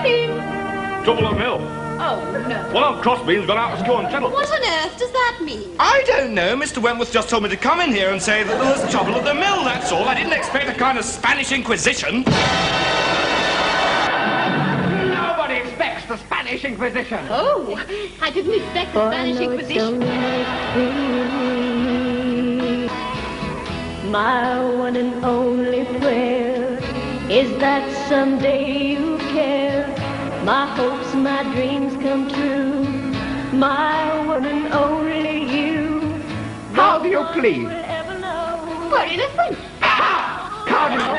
him? Double a mill. Oh, no. Well, Aunt Crosby's gone out to school and settle. What on earth does that mean? I don't know. Mr. Wentworth just told me to come in here and say that there was trouble at the mill, that's all. I didn't expect a kind of Spanish Inquisition. Nobody expects the Spanish Inquisition. Oh, I didn't expect the Spanish Inquisition. My one and only prayer is that someday you care. My hopes, my dreams come true. My one and only you. How do you please? We're innocent. Cardinal!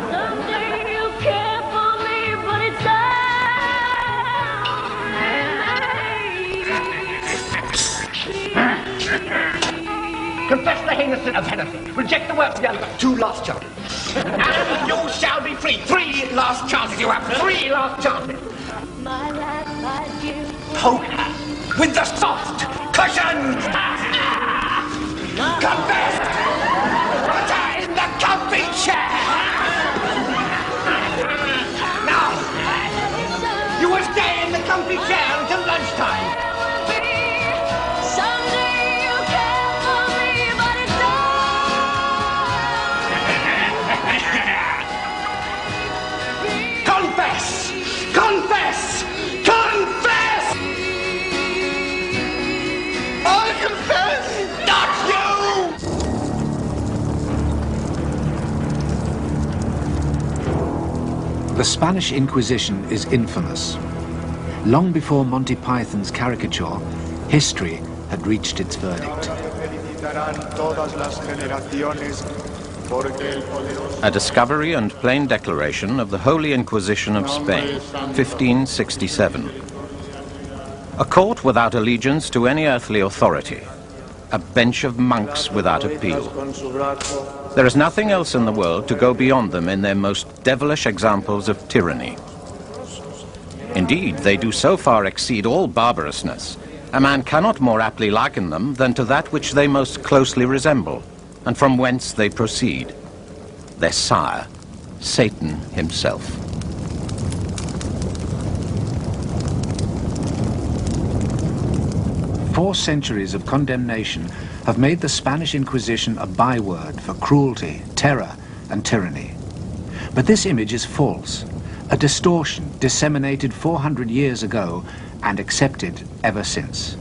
Someday you care for me, but it's Confess the heinous sin of heresy. Reject the works of the other. 2 last chances. And you shall be free. 3 last chances you have. 3 last chances. my life I give. Poker with the soft cushions. Confess. Put her in the comfy chair. Now, you will stay in the comfy chair until lunchtime. Confess! Confess! Confess! I confess! Not you! The Spanish Inquisition is infamous. Long before Monty Python's caricature, history had reached its verdict. A discovery and plain declaration of the Holy Inquisition of Spain, 1567. A court without allegiance to any earthly authority. A bench of monks without appeal. There is nothing else in the world to go beyond them in their most devilish examples of tyranny. Indeed, they do so far exceed all barbarousness, a man cannot more aptly liken them than to that which they most closely resemble, and from whence they proceed, their sire, Satan himself. Four centuries of condemnation have made the Spanish Inquisition a byword for cruelty, terror, and tyranny. But this image is false, a distortion disseminated 400 years ago and accepted ever since.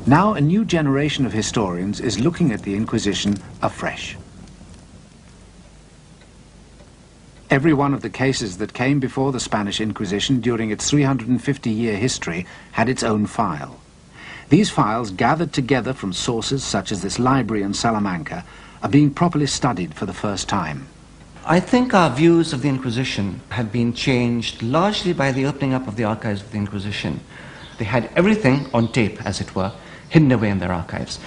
Now a new generation of historians is looking at the Inquisition afresh. Every one of the cases that came before the Spanish Inquisition during its 350-year history had its own file. These files, gathered together from sources such as this library in Salamanca, are being properly studied for the first time. I think our views of the Inquisition have been changed largely by the opening up of the archives of the Inquisition. They had everything on tape, as it were, hidden away in their archives.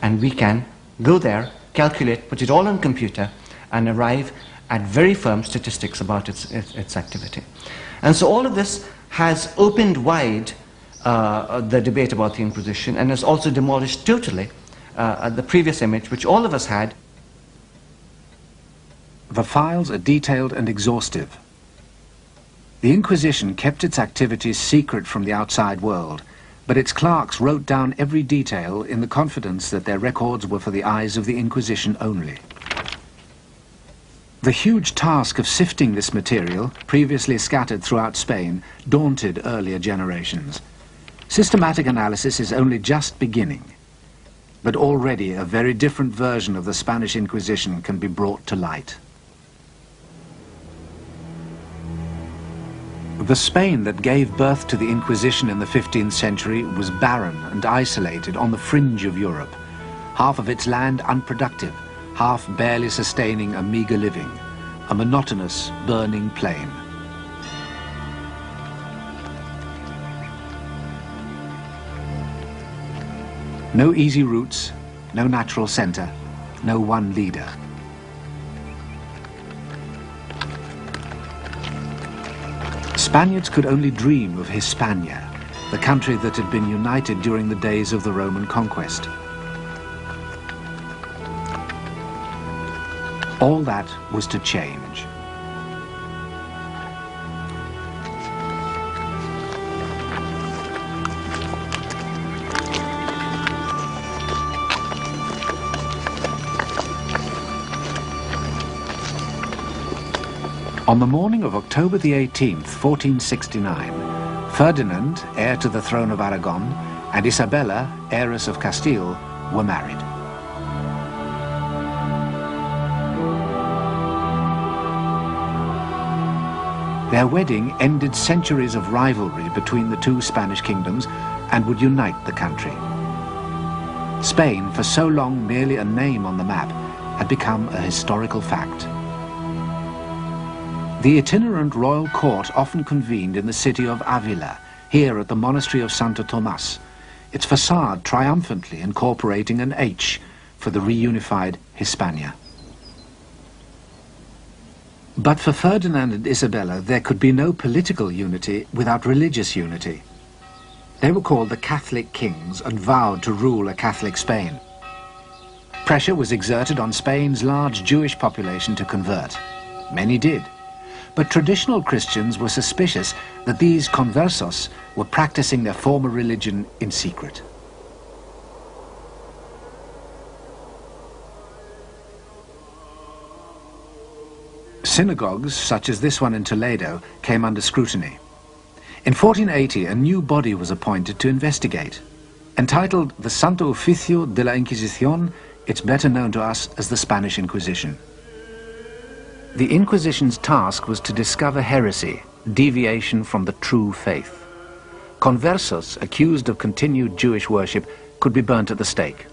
And we can go there, calculate, put it all on computer, and arrive at very firm statistics about its activity. And so all of this has opened wide the debate about the Inquisition, and has also demolished totally the previous image, which all of us had. The files are detailed and exhaustive. The Inquisition kept its activities secret from the outside world, but its clerks wrote down every detail in the confidence that their records were for the eyes of the Inquisition only. The huge task of sifting this material, previously scattered throughout Spain, daunted earlier generations. Systematic analysis is only just beginning, but already a very different version of the Spanish Inquisition can be brought to light. The Spain that gave birth to the Inquisition in the 15th century was barren and isolated on the fringe of Europe, half of its land unproductive, half barely sustaining a meager living, a monotonous, burning plain. No easy routes, no natural center, no one leader. Spaniards could only dream of Hispania, the country that had been united during the days of the Roman conquest. All that was to change. On the morning of October the 18th, 1469, Ferdinand, heir to the throne of Aragon, and Isabella, heiress of Castile, were married. Their wedding ended centuries of rivalry between the two Spanish kingdoms and would unite the country. Spain, for so long merely a name on the map, had become a historical fact. The itinerant royal court often convened in the city of Avila, here at the monastery of Santo Tomas, its facade triumphantly incorporating an H for the reunified Hispania. But for Ferdinand and Isabella, there could be no political unity without religious unity. They were called the Catholic kings and vowed to rule a Catholic Spain. Pressure was exerted on Spain's large Jewish population to convert. Many did. But traditional Christians were suspicious that these conversos were practicing their former religion in secret. Synagogues, such as this one in Toledo, came under scrutiny. In 1480, a new body was appointed to investigate. Entitled the Santo Oficio de la Inquisición, it's better known to us as the Spanish Inquisition. The Inquisition's task was to discover heresy, deviation from the true faith. Conversos accused of continued Jewish worship could be burnt at the stake.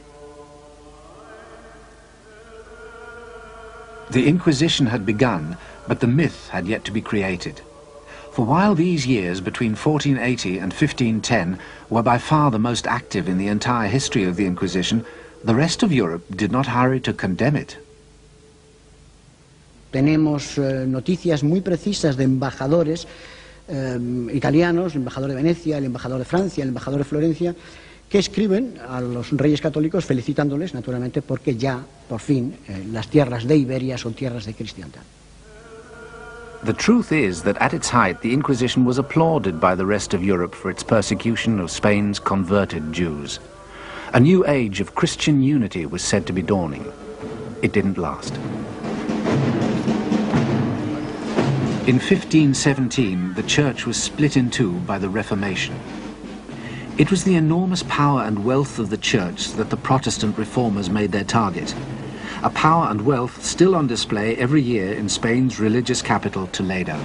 The Inquisition had begun, but the myth had yet to be created. For while these years between 1480 and 1510 were by far the most active in the entire history of the Inquisition, the rest of Europe did not hurry to condemn it. Tenemos noticias muy precisas de embajadores italianos, el embajador de Venecia, el embajador de Francia, el embajador de Florencia, que escriben a los reyes católicos felicitándoles, naturalmente, porque ya, por fin, las tierras de Iberia son tierras de cristiandad. The truth is that at its height, the Inquisition was applauded by the rest of Europe for its persecution of Spain's converted Jews. A new age of Christian unity was said to be dawning. It didn't last. In 1517, the Church was split in two by the Reformation. It was the enormous power and wealth of the Church that the Protestant reformers made their target. A power and wealth still on display every year in Spain's religious capital, Toledo.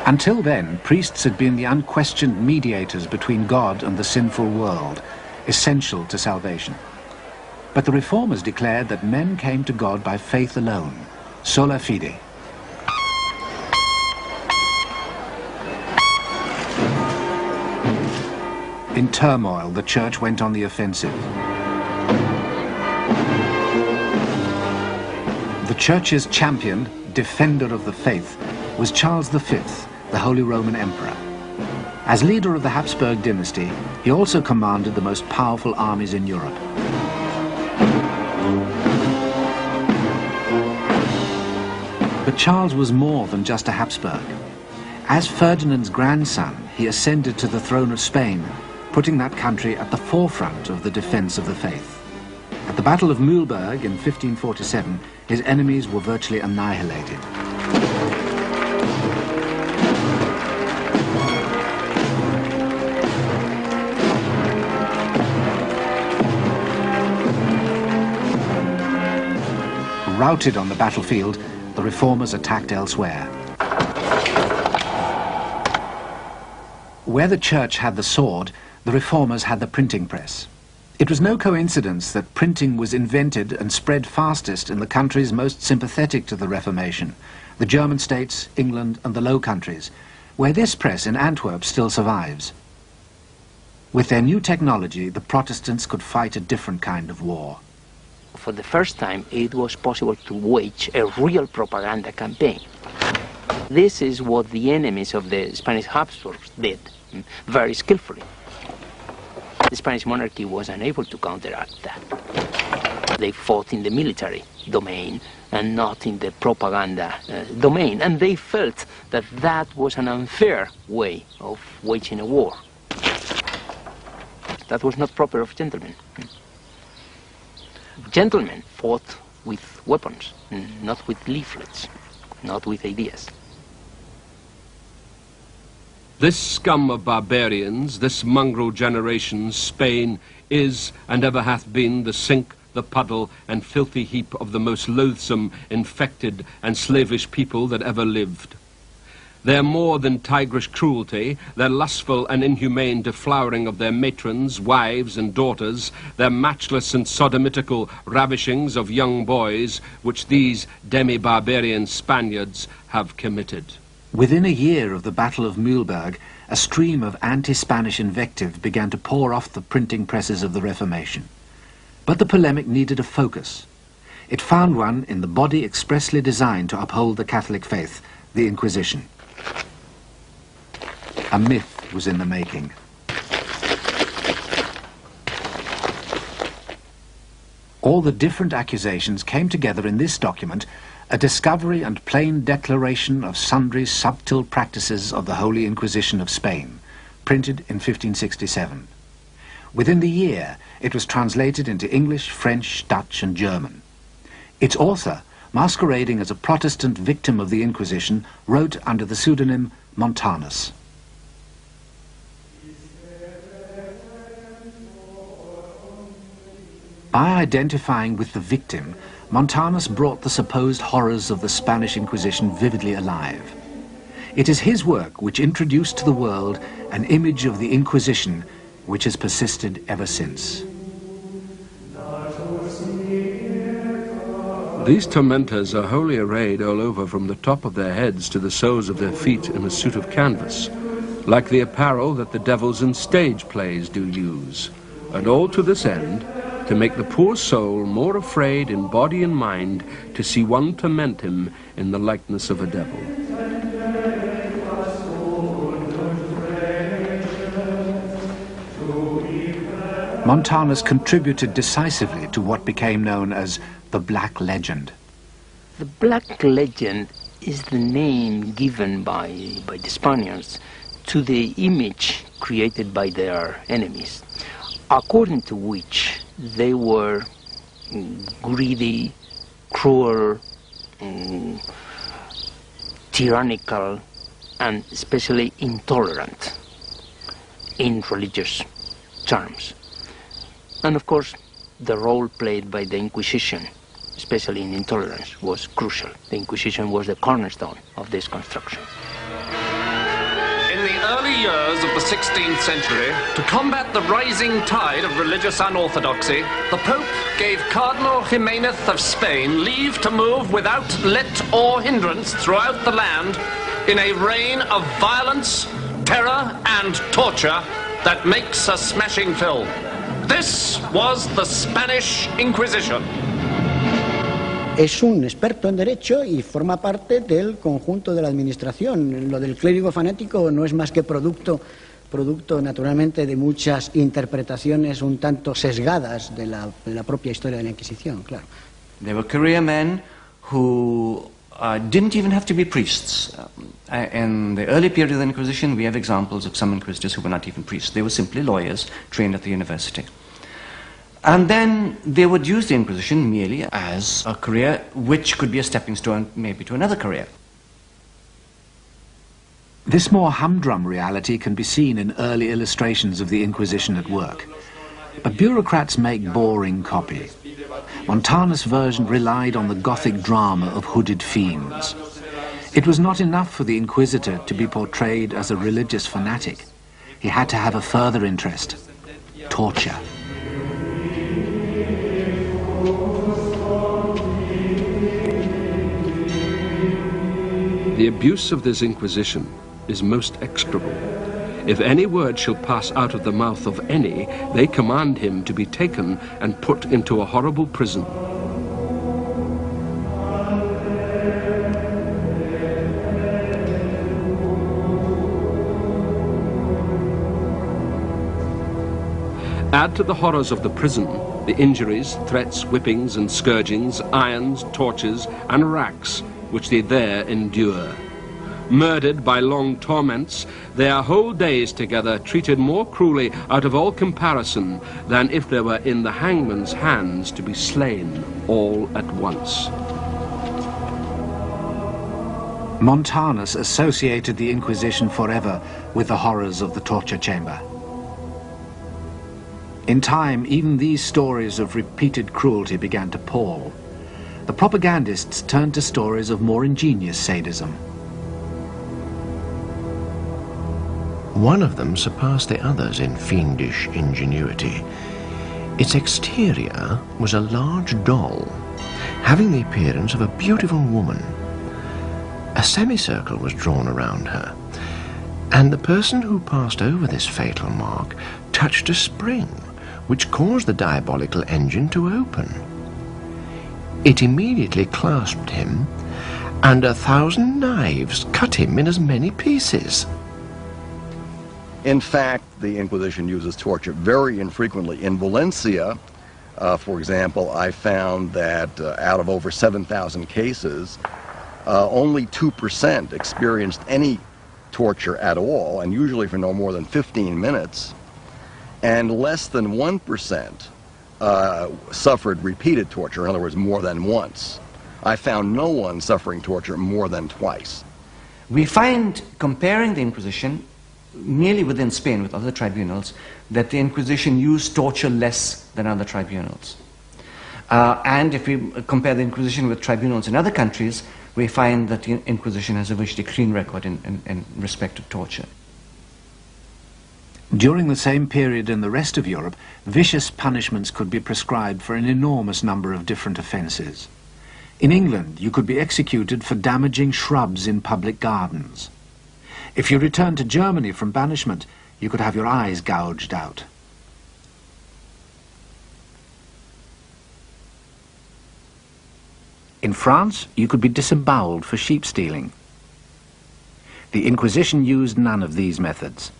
Until then, priests had been the unquestioned mediators between God and the sinful world, essential to salvation. But the reformers declared that men came to God by faith alone, sola fide. In turmoil, the Church went on the offensive. The Church's champion, defender of the faith, was Charles V, the Holy Roman Emperor. As leader of the Habsburg dynasty, he also commanded the most powerful armies in Europe. But Charles was more than just a Habsburg. As Ferdinand's grandson, he ascended to the throne of Spain, putting that country at the forefront of the defense of the faith. At the Battle of Mühlberg in 1547, his enemies were virtually annihilated. Routed on the battlefield, the reformers attacked elsewhere. Where the Church had the sword, the reformers had the printing press. It was no coincidence that printing was invented and spread fastest in the countries most sympathetic to the Reformation, the German states, England and the Low Countries, where this press in Antwerp still survives. With their new technology, the Protestants could fight a different kind of war. For the first time, it was possible to wage a real propaganda campaign. This is what the enemies of the Spanish Habsburgs did, very skillfully. The Spanish monarchy was unable to counteract that. They fought in the military domain and not in the propaganda domain, and they felt that that was an unfair way of waging a war. That was not proper of gentlemen. Gentlemen fought with weapons, not with leaflets, not with ideas. This scum of barbarians, this mongrel generation, Spain, is and ever hath been the sink, the puddle, and filthy heap of the most loathsome, infected, and slavish people that ever lived. Their more than tigerish cruelty, their lustful and inhumane deflowering of their matrons, wives, and daughters, their matchless and sodomitical ravishings of young boys, which these demi-barbarian Spaniards have committed. Within a year of the Battle of Mühlberg, a stream of anti-Spanish invective began to pour off the printing presses of the Reformation. But the polemic needed a focus. It found one in the body expressly designed to uphold the Catholic faith, the Inquisition. A myth was in the making. All the different accusations came together in this document, a discovery and plain declaration of sundry subtle practices of the Holy Inquisition of Spain, printed in 1567. Within the year, it was translated into English, French, Dutch, and German. Its author, masquerading as a Protestant victim of the Inquisition, wrote under the pseudonym Montanus. By identifying with the victim, Montanus brought the supposed horrors of the Spanish Inquisition vividly alive. It is his work which introduced to the world an image of the Inquisition which has persisted ever since. These tormentors are wholly arrayed all over from the top of their heads to the soles of their feet in a suit of canvas, like the apparel that the devils in stage plays do use, and all to this end, to make the poor soul more afraid in body and mind to see one torment him in the likeness of a devil. Montanus contributed decisively to what became known as the Black Legend. The Black Legend is the name given by the Spaniards to the image created by their enemies, according to which they were greedy, cruel, tyrannical, and especially intolerant in religious terms. And of course, the role played by the Inquisition, especially in intolerance, was crucial. The Inquisition was the cornerstone of this construction. In the early years of the 16th century, to combat the rising tide of religious unorthodoxy, the Pope gave Cardinal Jimenez of Spain leave to move without let or hindrance throughout the land in a reign of violence, terror, and torture that makes a smashing film. This was the Spanish Inquisition. Es un experto en derecho y forma parte del conjunto de la administración. Lo del clérigo fanático no es más que producto naturalmente de muchas interpretaciones un tanto sesgadas de la propia historia de la Inquisición, claro. There were career men who didn't even have to be priests. In the early period of the Inquisition, we have examples of some inquisitors who were not even priests. They were simply lawyers trained at the university. And then they would use the Inquisition merely as a career which could be a stepping stone maybe to another career. This more humdrum reality can be seen in early illustrations of the Inquisition at work. But bureaucrats make boring copy. Montanus' version relied on the Gothic drama of hooded fiends. It was not enough for the Inquisitor to be portrayed as a religious fanatic. He had to have a further interest: torture. The abuse of this Inquisition is most execrable. If any word shall pass out of the mouth of any, they command him to be taken and put into a horrible prison. Add to the horrors of the prison the injuries, threats, whippings and scourgings, irons, tortures and racks which they there endure. Murdered by long torments, their whole days together treated more cruelly out of all comparison than if they were in the hangman's hands to be slain all at once. Montanus associated the Inquisition forever with the horrors of the torture chamber. In time, even these stories of repeated cruelty began to pall. The propagandists turned to stories of more ingenious sadism. One of them surpassed the others in fiendish ingenuity. Its exterior was a large doll, having the appearance of a beautiful woman. A semicircle was drawn around her, and the person who passed over this fatal mark touched a spring, which caused the diabolical engine to open. It immediately clasped him, and 1,000 knives cut him in as many pieces. In fact, the Inquisition uses torture very infrequently. In Valencia, for example, I found that out of over 7,000 cases, only 2% experienced any torture at all, and usually for no more than 15 minutes, and less than 1% suffered repeated torture, in other words, more than once. I found no one suffering torture more than twice. We find, comparing the Inquisition, merely within Spain with other tribunals, that the Inquisition used torture less than other tribunals. And if we compare the Inquisition with tribunals in other countries, we find that the Inquisition has a virtually clean record in respect to torture. During the same period in the rest of Europe, vicious punishments could be prescribed for an enormous number of different offences. In England, you could be executed for damaging shrubs in public gardens. If you returned to Germany from banishment, you could have your eyes gouged out. In France, you could be disemboweled for sheep stealing. The Inquisition used none of these methods.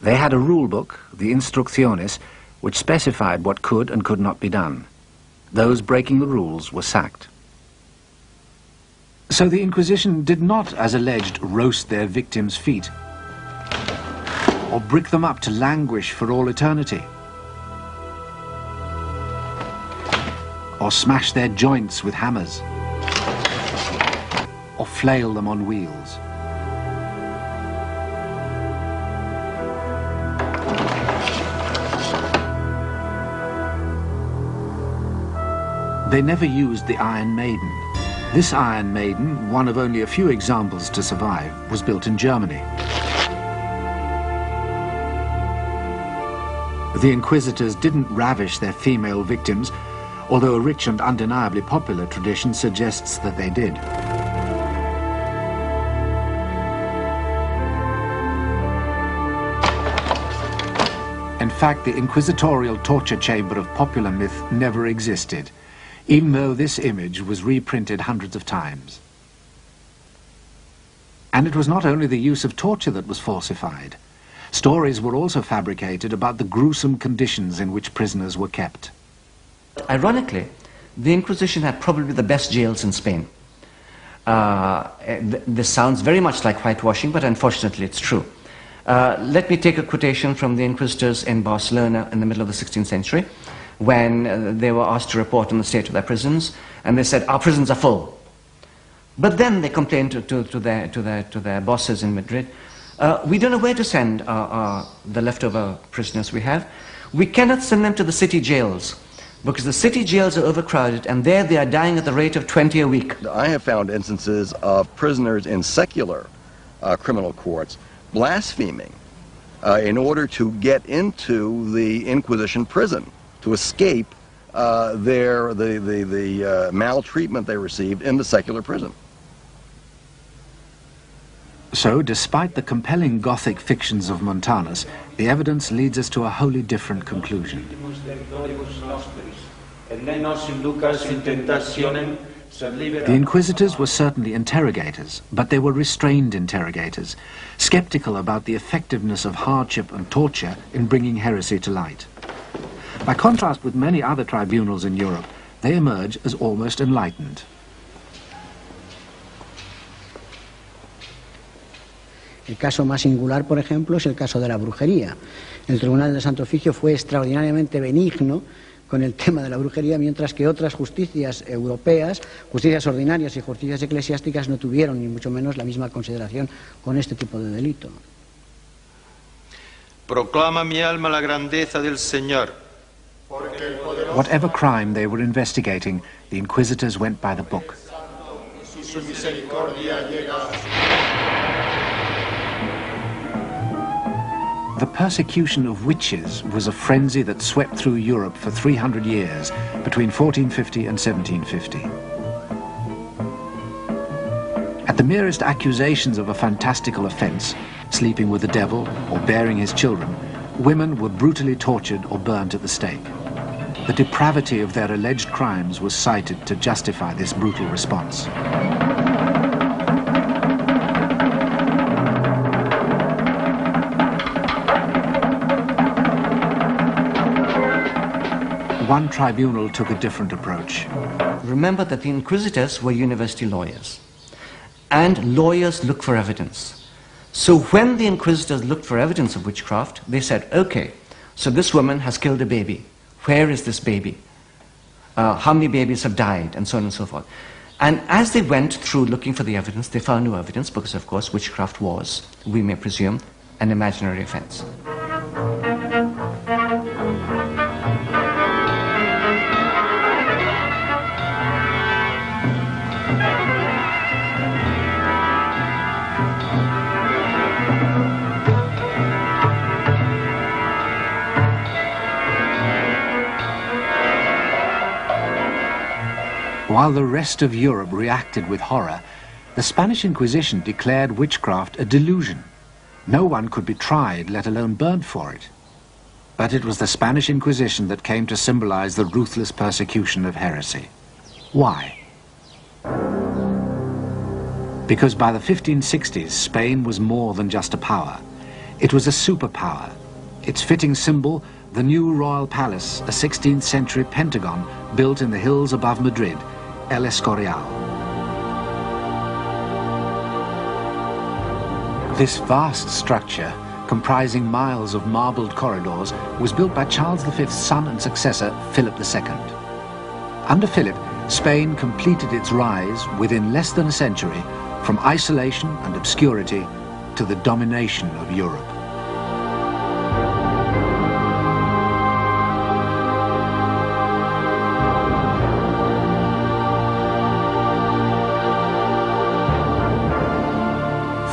They had a rule book, the Instrucciones, which specified what could and could not be done. Those breaking the rules were sacked. So the Inquisition did not, as alleged, roast their victims' feet, or brick them up to languish for all eternity, or smash their joints with hammers, or flail them on wheels. They never used the Iron Maiden. This Iron Maiden, one of only a few examples to survive, was built in Germany. The Inquisitors didn't ravish their female victims, although a rich and undeniably popular tradition suggests that they did. In fact, the inquisitorial torture chamber of popular myth never existed, even though this image was reprinted hundreds of times. And it was not only the use of torture that was falsified. Stories were also fabricated about the gruesome conditions in which prisoners were kept. Ironically, the Inquisition had probably the best jails in Spain. This sounds very much like whitewashing, but unfortunately it's true. Let me take a quotation from the Inquisitors in Barcelona in the middle of the 16th century, when they were asked to report on the state of their prisons, and they said, "Our prisons are full." But then they complained to their bosses in Madrid, "We don't know where to send the leftover prisoners we have. We cannot send them to the city jails, because the city jails are overcrowded, and there they are dying at the rate of 20 a week." I have found instances of prisoners in secular criminal courts blaspheming in order to get into the Inquisition prison, to escape the maltreatment they received in the secular prison. So, despite the compelling Gothic fictions of Montanus, the evidence leads us to a wholly different conclusion. The Inquisitors were certainly interrogators, but they were restrained interrogators, skeptical about the effectiveness of hardship and torture in bringing heresy to light. By contrast with many other tribunals in Europe, they emerge as almost enlightened. El caso más singular, por ejemplo, es el caso de la brujería. El Tribunal de Santo Oficio fue extraordinariamente benigno con el tema de la brujería, mientras que otras justicias europeas, justicias ordinarias y justicias eclesiásticas, no tuvieron ni mucho menos la misma consideración con este tipo de delito. Proclama mi alma la grandeza del Señor. Whatever crime they were investigating, the inquisitors went by the book. The persecution of witches was a frenzy that swept through Europe for 300 years, between 1450 and 1750. At the merest accusations of a fantastical offence, sleeping with the devil or bearing his children, women were brutally tortured or burnt at the stake. The depravity of their alleged crimes was cited to justify this brutal response. One tribunal took a different approach. Remember that the inquisitors were university lawyers, and lawyers look for evidence. So when the inquisitors looked for evidence of witchcraft, they said, okay, so this woman has killed a baby. Where is this baby? How many babies have died? And so on and so forth. And as they went through looking for the evidence, they found no evidence because, of course, witchcraft was, we may presume, an imaginary offense. While the rest of Europe reacted with horror, the Spanish Inquisition declared witchcraft a delusion. No one could be tried, let alone burned for it. But it was the Spanish Inquisition that came to symbolize the ruthless persecution of heresy. Why? Because by the 1560s, Spain was more than just a power. It was a superpower. Its fitting symbol, the new royal palace, a 16th century pentagon built in the hills above Madrid, El Escorial. This vast structure, comprising miles of marbled corridors, was built by Charles V's son and successor, Philip II. Under Philip, Spain completed its rise within less than a century from isolation and obscurity to the domination of Europe.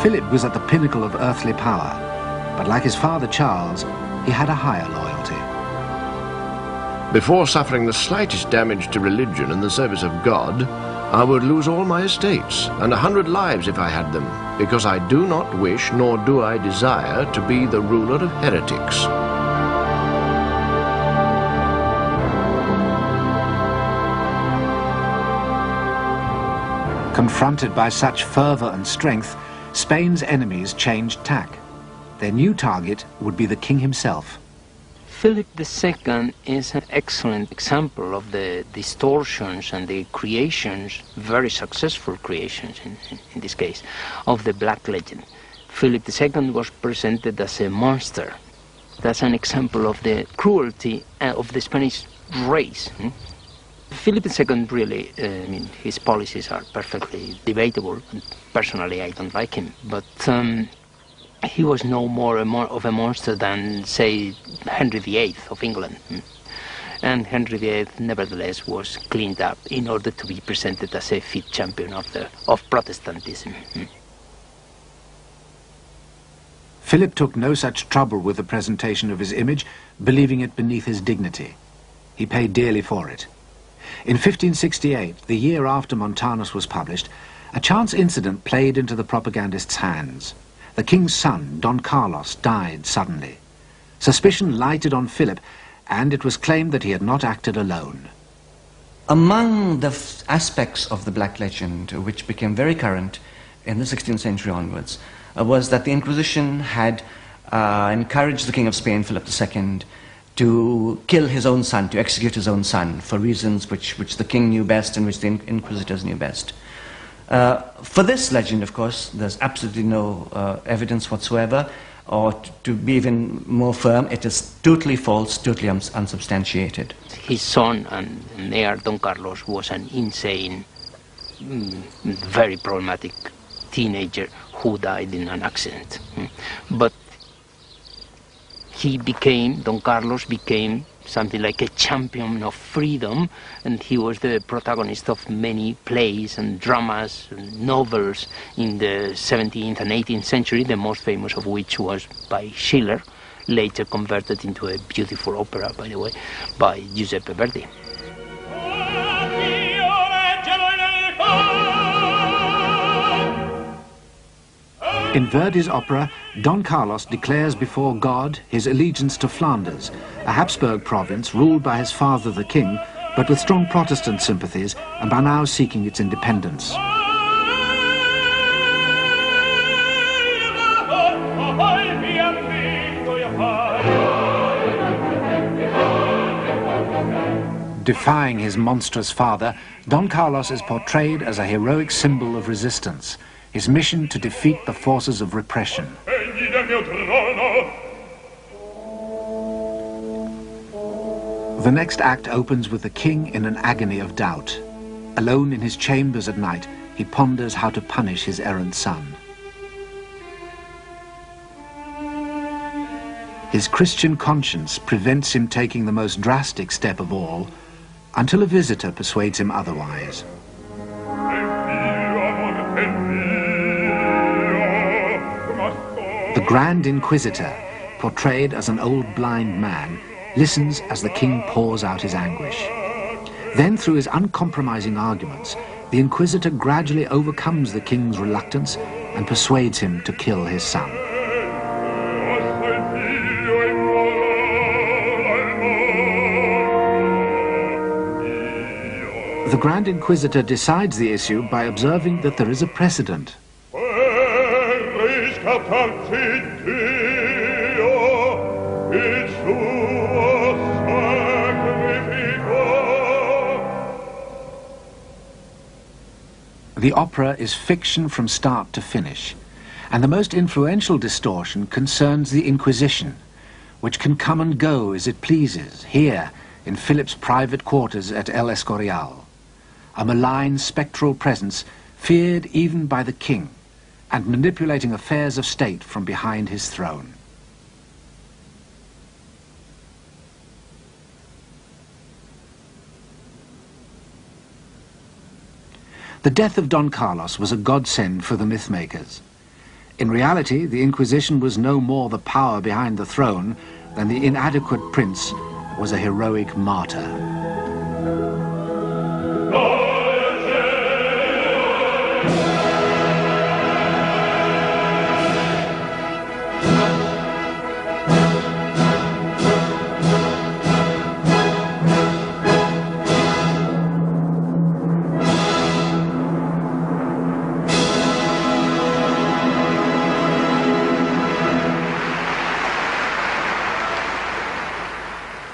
Philip was at the pinnacle of earthly power, but like his father Charles, he had a higher loyalty. Before suffering the slightest damage to religion and the service of God, I would lose all my estates and 100 lives if I had them, because I do not wish nor do I desire to be the ruler of heretics. Confronted by such fervor and strength, Spain's enemies changed tack. Their new target would be the king himself. Philip II is an excellent example of the distortions and the creations, very successful creations in this case, of the Black Legend. Philip II was presented as a monster. That's an example of the cruelty of the Spanish race. Philip II really, his policies are perfectly debatable. Personally, I don't like him, but he was no more of a monster than, say, Henry VIII of England. And Henry VIII, nevertheless, was cleaned up in order to be presented as a fit champion of Protestantism. Philip took no such trouble with the presentation of his image, believing it beneath his dignity. He paid dearly for it. In 1568, the year after Montanus was published, a chance incident played into the propagandist's hands. The king's son, Don Carlos, died suddenly. Suspicion lighted on Philip, and it was claimed that he had not acted alone. Among the aspects of the Black Legend, which became very current in the 16th century onwards, was that the Inquisition had encouraged the King of Spain, Philip II, to kill his own son, to execute his own son, for reasons which the king knew best and which the inquisitors knew best. For this legend, of course, there's absolutely no evidence whatsoever, or to be even more firm, it is totally false, totally unsubstantiated. His son and heir, Don Carlos, was an insane, very problematic teenager who died in an accident. But Don Carlos became something like a champion of freedom, and he was the protagonist of many plays and dramas and novels in the 17th and 18th century, the most famous of which was by Schiller, later converted into a beautiful opera, by the way, by Giuseppe Verdi. In Verdi's opera, Don Carlos declares before God his allegiance to Flanders, a Habsburg province ruled by his father the king, but with strong Protestant sympathies and by now seeking its independence. Defying his monstrous father, Don Carlos is portrayed as a heroic symbol of resistance, his mission to defeat the forces of repression. The next act opens with the king in an agony of doubt. Alone in his chambers at night, he ponders how to punish his errant son. His Christian conscience prevents him taking the most drastic step of all, until a visitor persuades him otherwise. The Grand Inquisitor, portrayed as an old blind man, listens as the king pours out his anguish. Then, through his uncompromising arguments, the Inquisitor gradually overcomes the king's reluctance and persuades him to kill his son. The Grand Inquisitor decides the issue by observing that there is a precedent. The opera is fiction from start to finish, and the most influential distortion concerns the Inquisition, which can come and go as it pleases here in Philip's private quarters at El Escorial, a malign spectral presence feared even by the king, and manipulating affairs of state from behind his throne. The death of Don Carlos was a godsend for the mythmakers. In reality, the Inquisition was no more the power behind the throne than the inadequate prince was a heroic martyr.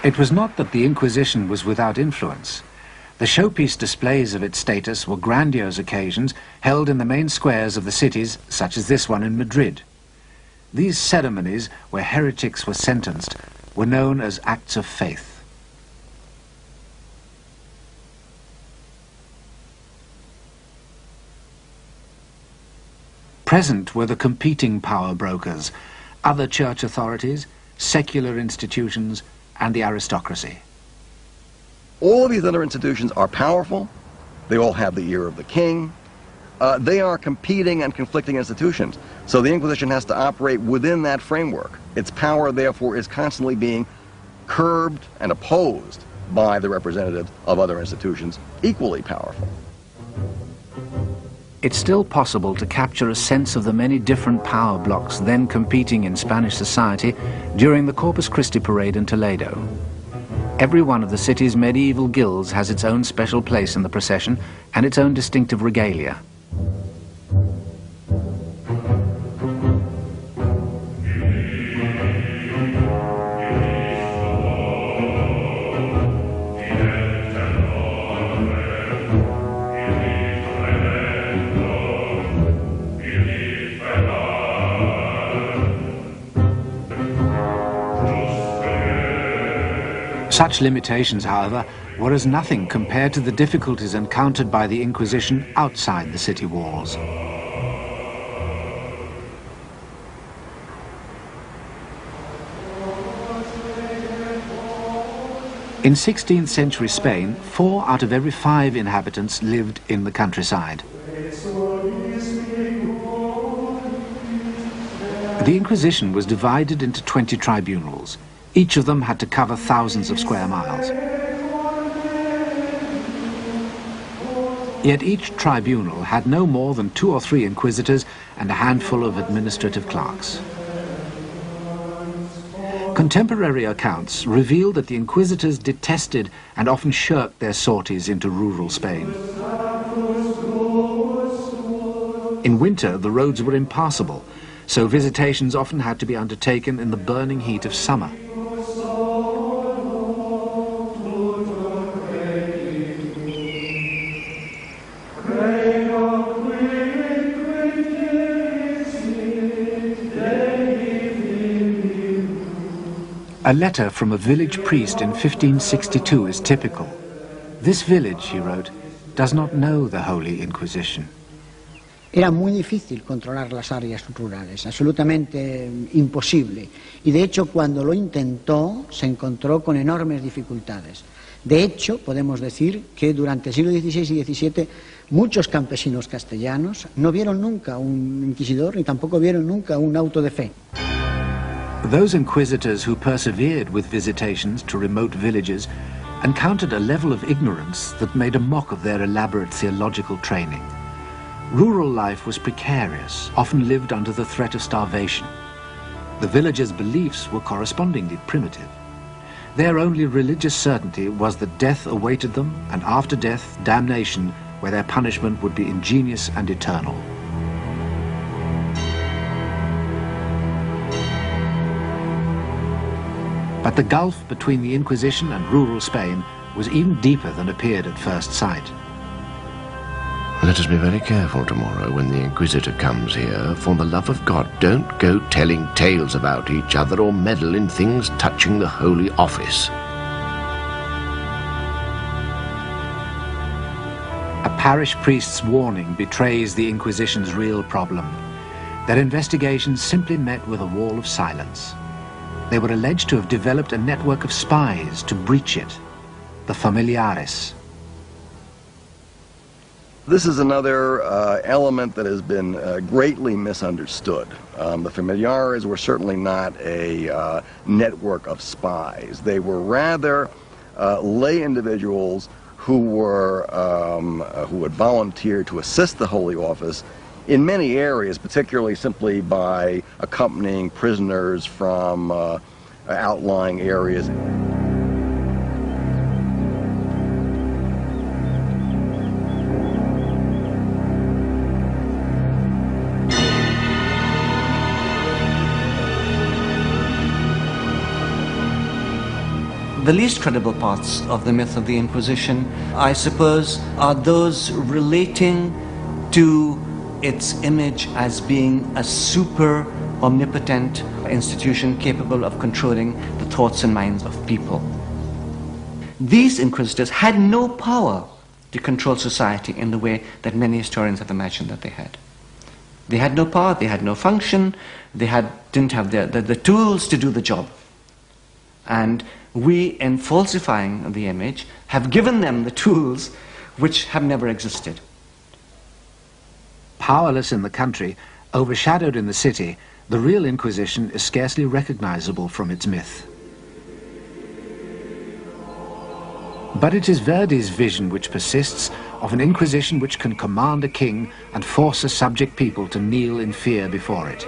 It was not that the Inquisition was without influence. The showpiece displays of its status were grandiose occasions held in the main squares of the cities, such as this one in Madrid. These ceremonies, where heretics were sentenced, were known as acts of faith. Present were the competing power brokers, other church authorities, secular institutions, and the aristocracy. All of these other institutions are powerful. They all have the ear of the king. They are competing and conflicting institutions. So the Inquisition has to operate within that framework. Its power, therefore, is constantly being curbed and opposed by the representatives of other institutions, equally powerful. It's still possible to capture a sense of the many different power blocks then competing in Spanish society during the Corpus Christi parade in Toledo. Every one of the city's medieval guilds has its own special place in the procession and its own distinctive regalia. Such limitations, however, were as nothing compared to the difficulties encountered by the Inquisition outside the city walls. In 16th century Spain, 4 out of every 5 inhabitants lived in the countryside. The Inquisition was divided into 20 tribunals. Each of them had to cover thousands of square miles. Yet each tribunal had no more than 2 or 3 inquisitors and a handful of administrative clerks. Contemporary accounts reveal that the inquisitors detested and often shirked their sorties into rural Spain. In winter, the roads were impassable, so visitations often had to be undertaken in the burning heat of summer. A letter from a village priest in 1562 is typical. This village, he wrote, does not know the Holy Inquisition. Era muy difícil controlar las áreas rurales, absolutamente imposible. Y de hecho, cuando lo intentó, se encontró con enormes dificultades. De hecho, podemos decir que durante el siglo XVI y XVII muchos campesinos castellanos no vieron nunca un inquisidor ni tampoco vieron nunca un auto de fe. Those inquisitors who persevered with visitations to remote villages encountered a level of ignorance that made a mock of their elaborate theological training. Rural life was precarious, often lived under the threat of starvation. The villagers' beliefs were correspondingly primitive. Their only religious certainty was that death awaited them, and after death, damnation, where their punishment would be ingenious and eternal. But the gulf between the Inquisition and rural Spain was even deeper than appeared at first sight. Let us be very careful tomorrow when the Inquisitor comes here. For the love of God, don't go telling tales about each other or meddle in things touching the Holy Office. A parish priest's warning betrays the Inquisition's real problem. Their investigations simply met with a wall of silence. They were alleged to have developed a network of spies to breach it, the familiares. This is another element that has been greatly misunderstood. The familiares were certainly not a network of spies. They were rather lay individuals who had volunteered to assist the Holy Office in many areas, particularly simply by accompanying prisoners from outlying areas. The least credible parts of the myth of the Inquisition, I suppose, are those relating to its image as being a super omnipotent institution capable of controlling the thoughts and minds of people. These inquisitors had no power to control society in the way that many historians have imagined that they had. They had no power, they had no function, they didn't have the tools to do the job. And we, in falsifying the image, have given them the tools which have never existed. Powerless in the country, overshadowed in the city, the real Inquisition is scarcely recognizable from its myth. But it is Verdi's vision which persists of an Inquisition which can command a king and force a subject people to kneel in fear before it.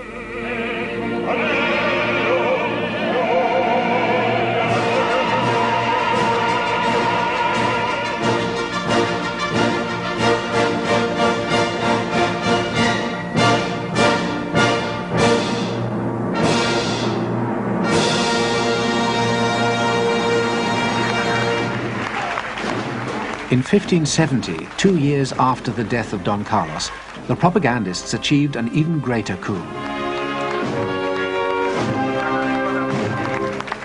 In 1570, 2 years after the death of Don Carlos, the propagandists achieved an even greater coup.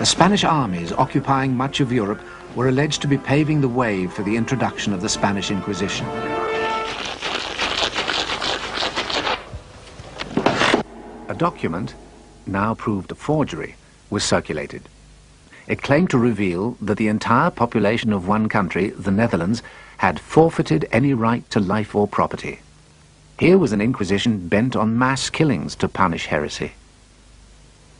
The Spanish armies occupying much of Europe were alleged to be paving the way for the introduction of the Spanish Inquisition. A document, now proved a forgery, was circulated. It claimed to reveal that the entire population of one country, the Netherlands, had forfeited any right to life or property. Here was an Inquisition bent on mass killings to punish heresy.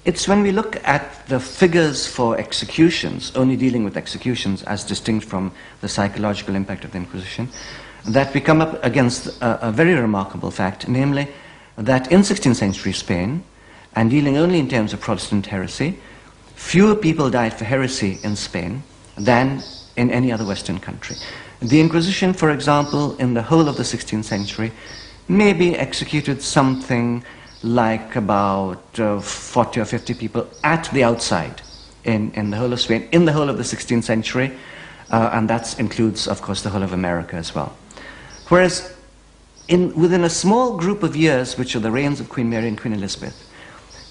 It's when we look at the figures for executions, only dealing with executions as distinct from the psychological impact of the Inquisition, that we come up against a very remarkable fact, namely that in 16th century Spain, and dealing only in terms of Protestant heresy, fewer people died for heresy in Spain than in any other Western country. The Inquisition, for example, in the whole of the 16th century, maybe executed something like about 40 or 50 people at the outside in the whole of Spain, in the whole of the 16th century, and that includes, of course, the whole of America as well. Whereas within a small group of years, which are the reigns of Queen Mary and Queen Elizabeth,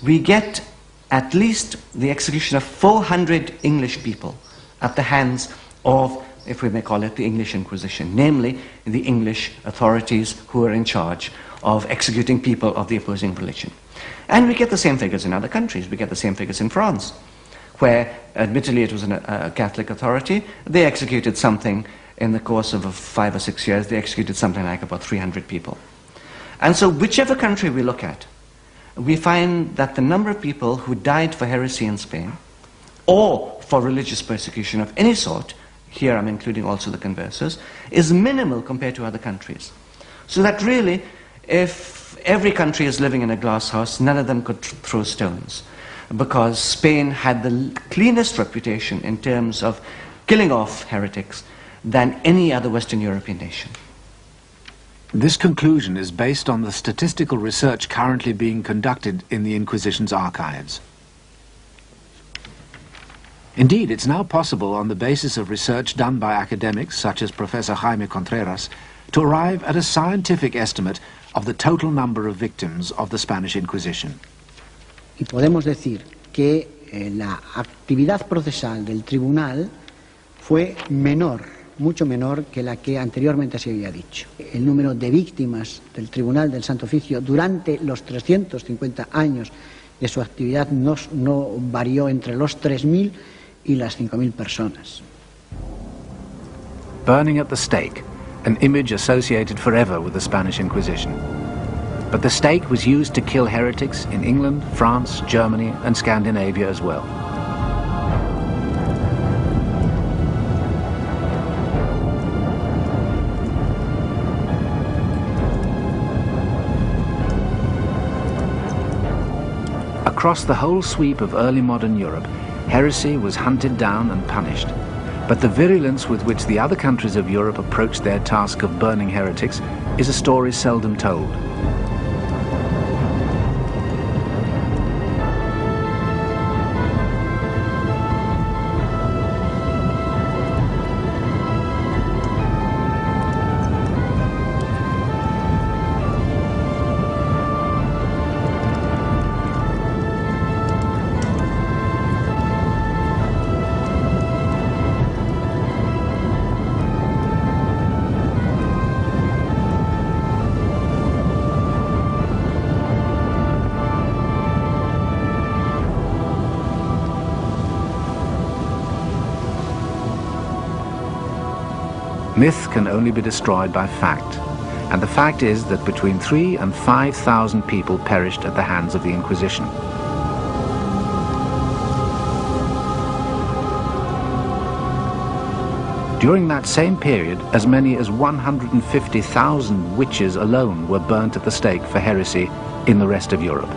we get at least the execution of 400 English people at the hands of, if we may call it, the English Inquisition, namely the English authorities who are in charge of executing people of the opposing religion. And we get the same figures in other countries. We get the same figures in France, where admittedly it was a Catholic authority. They executed something in the course of 5 or 6 years, they executed something like about 300 people. And so whichever country we look at, we find that the number of people who died for heresy in Spain, or for religious persecution of any sort, here I'm including also the conversos, is minimal compared to other countries. So that really, if every country is living in a glass house, none of them could throw stones, because Spain had the cleanest reputation in terms of killing off heretics than any other Western European nation. This conclusion is based on the statistical research currently being conducted in the Inquisition's archives. Indeed, it's now possible, on the basis of research done by academics such as Professor Jaime Contreras, to arrive at a scientific estimate of the total number of victims of the Spanish Inquisition. Y podemos decir que la actividad procesal del tribunal fue menor, mucho menor que la que anteriormente se había dicho. El número de víctimas del Tribunal del Santo Oficio durante los 350 años de su actividad no varió entre los 3.000 y las 5.000 personas. Burning at the stake, an image associated forever with the Spanish Inquisition. But the stake was used to kill heretics in England, France, Germany, and Scandinavia as well. Across the whole sweep of early modern Europe, heresy was hunted down and punished. But the virulence with which the other countries of Europe approached their task of burning heretics is a story seldom told. Myth can only be destroyed by fact, and the fact is that between 3,000 and 5,000 people perished at the hands of the Inquisition. During that same period, as many as 150,000 witches alone were burnt at the stake for heresy in the rest of Europe.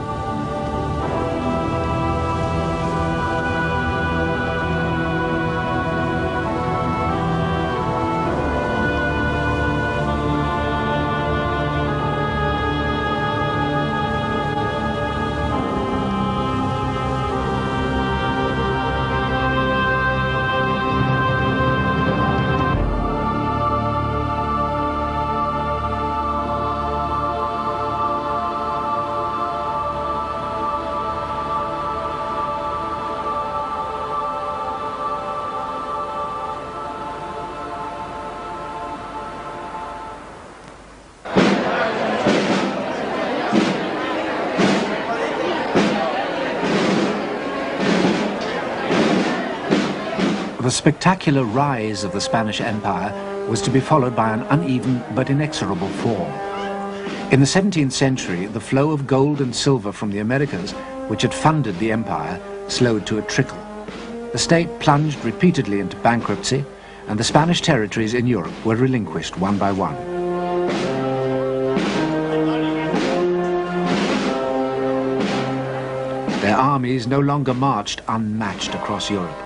spectacular rise of the Spanish Empire was to be followed by an uneven but inexorable fall. In the 17th century, the flow of gold and silver from the Americas, which had funded the empire, slowed to a trickle. The state plunged repeatedly into bankruptcy, and the Spanish territories in Europe were relinquished one by one. Their armies no longer marched unmatched across Europe.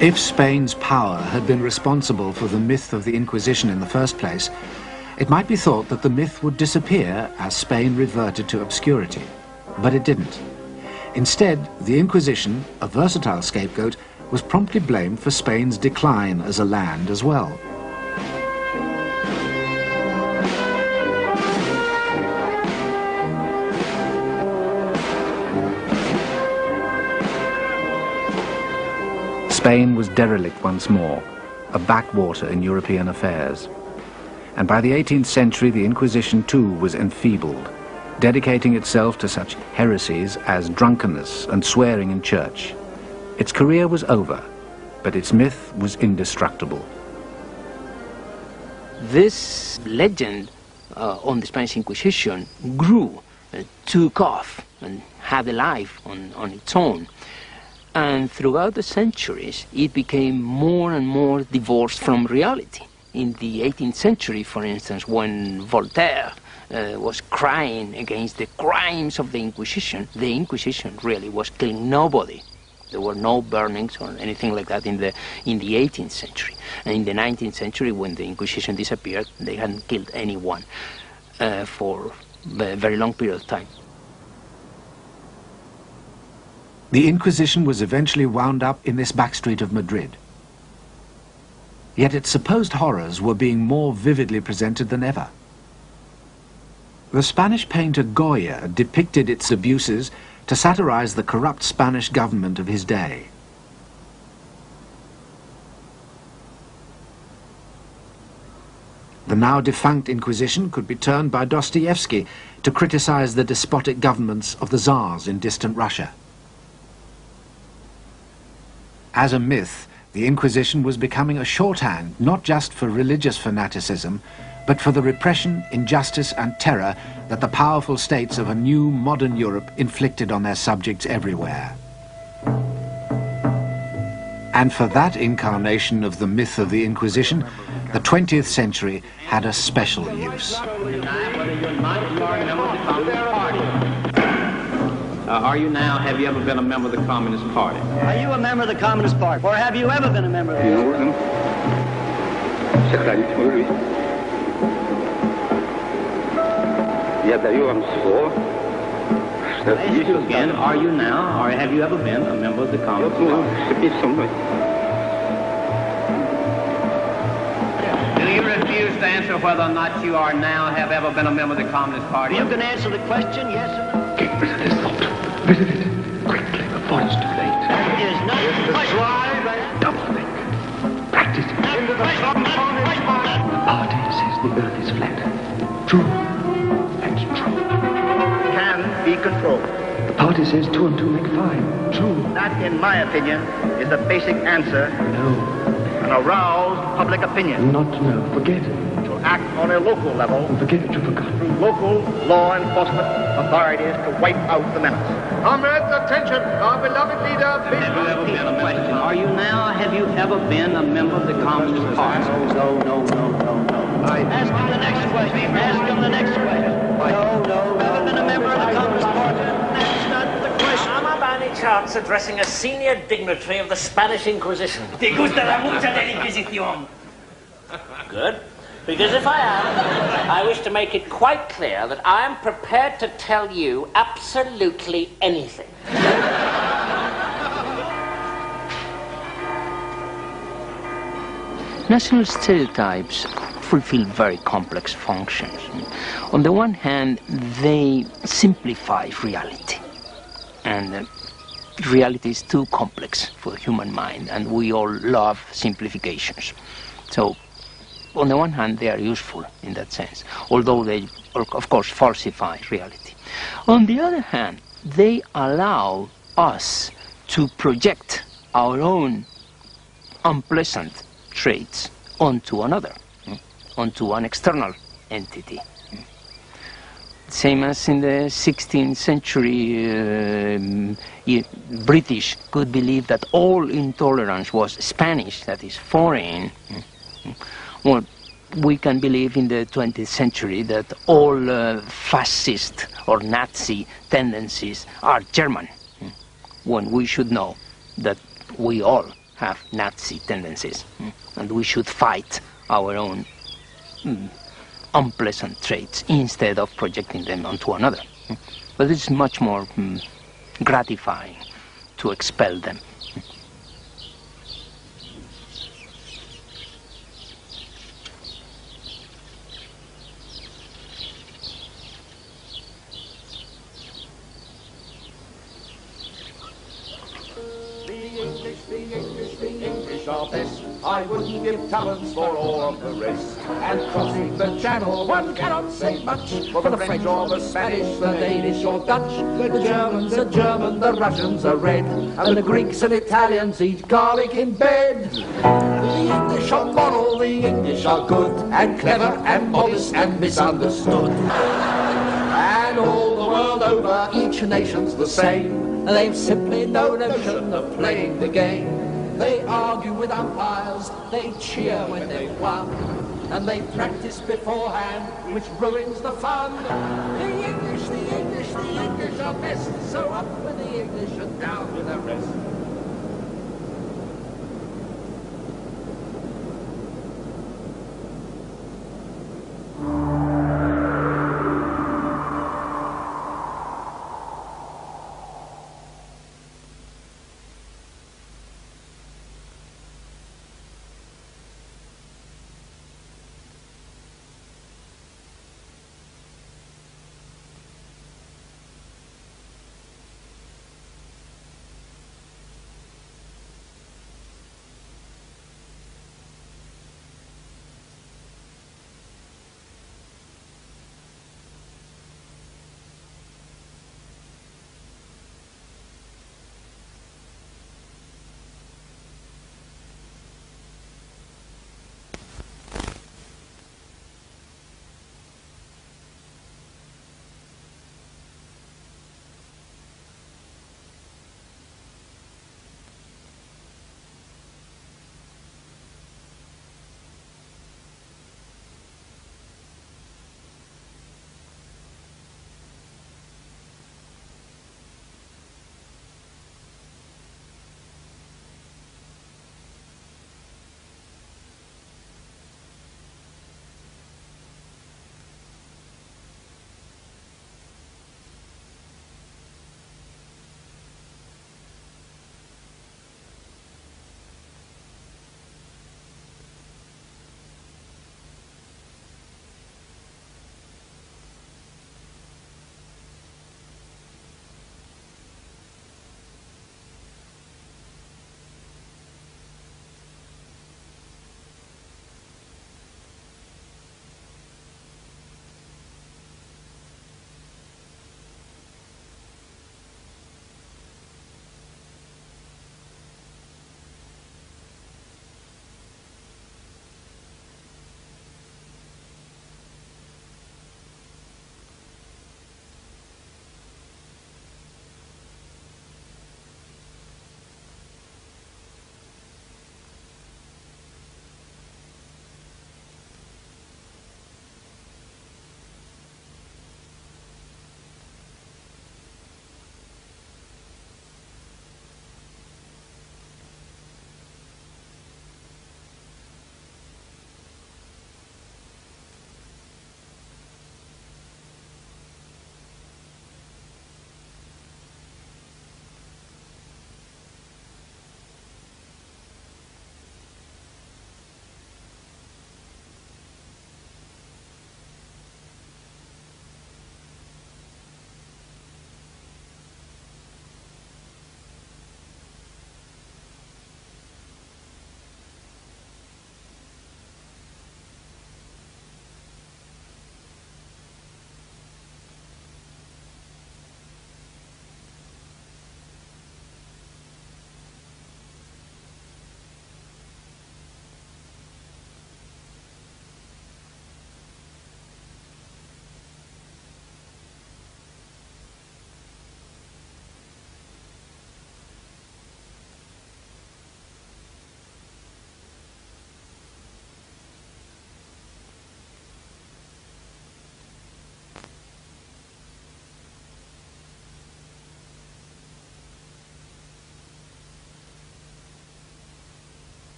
If Spain's power had been responsible for the myth of the Inquisition in the first place, it might be thought that the myth would disappear as Spain reverted to obscurity. But it didn't. Instead, the Inquisition, a versatile scapegoat, was promptly blamed for Spain's decline as a land as well. Spain was derelict once more, a backwater in European affairs. And by the 18th century, the Inquisition too was enfeebled, dedicating itself to such heresies as drunkenness and swearing in church. Its career was over, but its myth was indestructible. This legend on the Spanish Inquisition grew, took off, and had a life on its own. And throughout the centuries, it became more and more divorced from reality. In the 18th century, for instance, when Voltaire was crying against the crimes of the Inquisition really was killing nobody. There were no burnings or anything like that in the 18th century. And in the 19th century, when the Inquisition disappeared, they hadn't killed anyone for a very long period of time. The Inquisition was eventually wound up in this backstreet of Madrid. Yet its supposed horrors were being more vividly presented than ever. The Spanish painter Goya depicted its abuses to satirize the corrupt Spanish government of his day. The now defunct Inquisition could be turned by Dostoevsky to criticize the despotic governments of the Tsars in distant Russia. As a myth, the Inquisition was becoming a shorthand not just for religious fanaticism, but for the repression, injustice and terror that the powerful states of a new modern Europe inflicted on their subjects everywhere. And for that incarnation of the myth of the Inquisition, the 20th century had a special use. Are you now, have you ever been a member of the Communist Party? Are you a member of the Communist Party? Or have you ever been a member of the Communist Party? I ask you again, are you now, or have you ever been a member of the Communist Party? Do you refuse to answer whether or not you are now, have ever been a member of the Communist Party? You can answer the question, yes or no. Get rid of this thought. Rid of it. Quickly, before it's too late. That is not the question. Double think. Practice it. The party says the earth is flat. True. That's true. Can be controlled. The party says 2 and 2 make 5. True. That, in my opinion, is the basic answer. No. An aroused public opinion. Not no. Forget it. To act on a local level. Forget it, you forgot. Through local law enforcement authorities to wipe out the menace. Comrades, attention! Our beloved leader, Have you ever been a member? Are you now, have you ever been a member of the Communist Party? No. Ask him the next question. Ask him the next question. No. Ever been a member of the Communist Party? That's not the question. Am I by any chance addressing a senior dignitary of the Spanish Inquisition? ¿Te gusta la mucha de la Inquisición? Good. Because if I am, I wish to make it quite clear that I am prepared to tell you absolutely anything. National stereotypes fulfill very complex functions. On the one hand, they simplify reality. And reality is too complex for the human mind, and we all love simplifications. So on the one hand, they are useful in that sense, although they, of course, falsify reality. On the other hand, they allow us to project our own unpleasant traits onto another, onto an external entity. Same as in the 16th century, British could believe that all intolerance was Spanish, that is foreign. Well, we can believe in the 20th century that all fascist or Nazi tendencies are German, when we should know that we all have Nazi tendencies, and we should fight our own unpleasant traits instead of projecting them onto another. But it's much more gratifying to expel them. I wouldn't give tuppence for all of the rest. And crossing the channel, one cannot say much for the French or the Spanish, the Danish or Dutch. The Germans are German, the Russians are red, and the Greeks and Italians eat garlic in bed. The English are moral, the English are good, and clever and modest and misunderstood. And all the world over, each nation's the same. They've simply no notion of playing the game. They argue with umpires, they cheer when they've won, and they practice beforehand, which ruins the fun. The English, the English, the English are best, so up with the English and down with the rest.